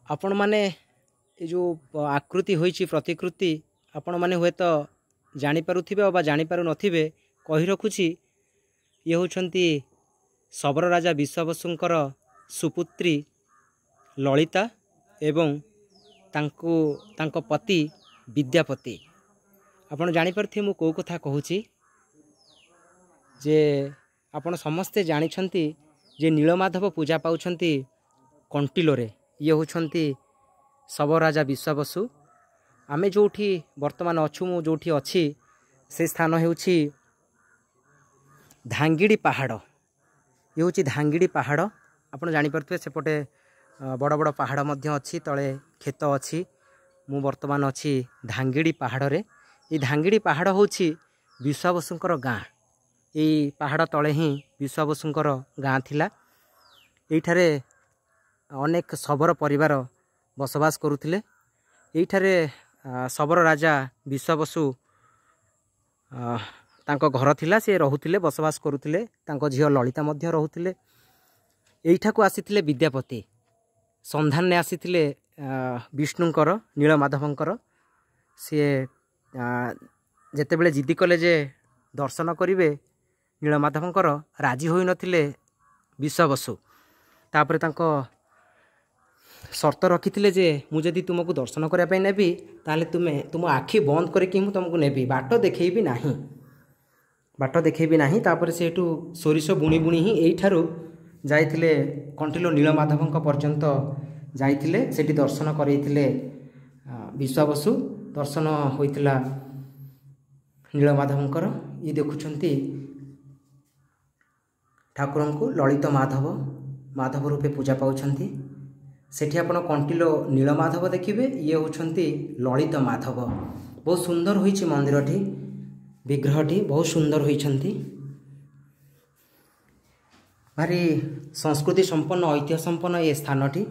आपण माने ये जो आकृति होइछि प्रतिकृति आपण माने हुए तो जानी पारुथिबे बा जानी पारु नथिबे कहि रखुछि ये होछंती शबर राजा विश्वावसुंकर सुपुत्री ललिता एवं तांको पति विद्यापति। आपण जानी पारथिबे मु को कथा कहूछि जे आपण समस्ते जानिछंती जे नीलमाधव पूजा पाउछंती कंटिलोरे। ये होछंती शबर राजा विश्वावसु। आमे जोठी वर्तमान अछु मु जोठी अछि से स्थान हेउछि धांगिड़ी पहाड़। ये होछि धांगिड़ी पहाड़। आपण जानि परथबे सेपटे बड़ बड़ पहाड़ मध्य अछि तळे खेत अछि। मु वर्तमान अछि धांगिड़ी पहाड़ रे। ये धांगिड़ी पहाड़ होछि विश्वावसुंकर गाँ। ये पहाड़ तळे ही विश्वावसुंकर गाँ थिला। एठारे अनेक शबर परिवार बसवास करुथिले। एठारे शबर राजा विश्वावसु तांको घर थिला से रहुथिले बसवास करुथिले। तांको झियो ललिता मध्य रहुथिले। एठाकू आसीथिले विद्यापति संधान ने आसीथिले विष्णुंकर नीलमाधवंकर। से जेतेबेले जिद्दी कले जे दर्शन करिवे नीलमाधवंकर राजी होई नथिले विश्वावसु। तापरे तांको शर्त रखिथिले जे मु जदि तुमको दर्शन करिया पई नेबी ताले तुम आखि बंद करके मु तुमको नेबी बाट देखैबी नाही। बाट देखैबी नाही। तापरे सेठू सोरिष बुणी बुणी ही एठारू जाइथिले कंटिलो नीलमाधवंक पर्यंत जाइथिले। सेठी दर्शन करैथिले विश्वावसु। दर्शन होइथिला नीलमाधवंकर। ये देखुछंती ठाकुर को ललित माधव रूपे पूजा पाउछंती। सेठी आपण कंटिलो नीलमाधव देखिबे। ये होछंती ललित माधव। बहुत सुंदर होइछि मंदिरटी। विग्रहटी बहुत सुंदर होइछंती। भारी संस्कृति संपन्न ऐतिह्य संपन्न ये स्थानटी।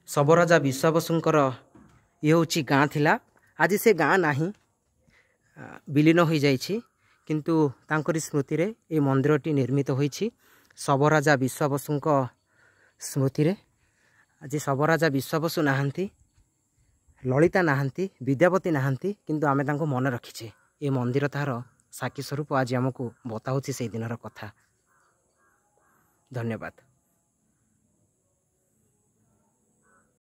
शबर राजा विश्वावसुंकर ये होछि गाँ थिला। आज से गाँ नाही विलीन हो जाइछि किंतु तांकरी स्मृति रे ये मंदिरटी निर्मित होइछि शबर राजा विश्वावसुंक स्मृति रे। आज शबर राजा विश्वावसु नाहंती ललिता नाहंती विद्यापति नाहंती किंतु आमे तांको मन रखिछे। ये मंदिर तार साक्षी स्वरूप आज आमको बताउछि से दिनर कथा। धन्यवाद।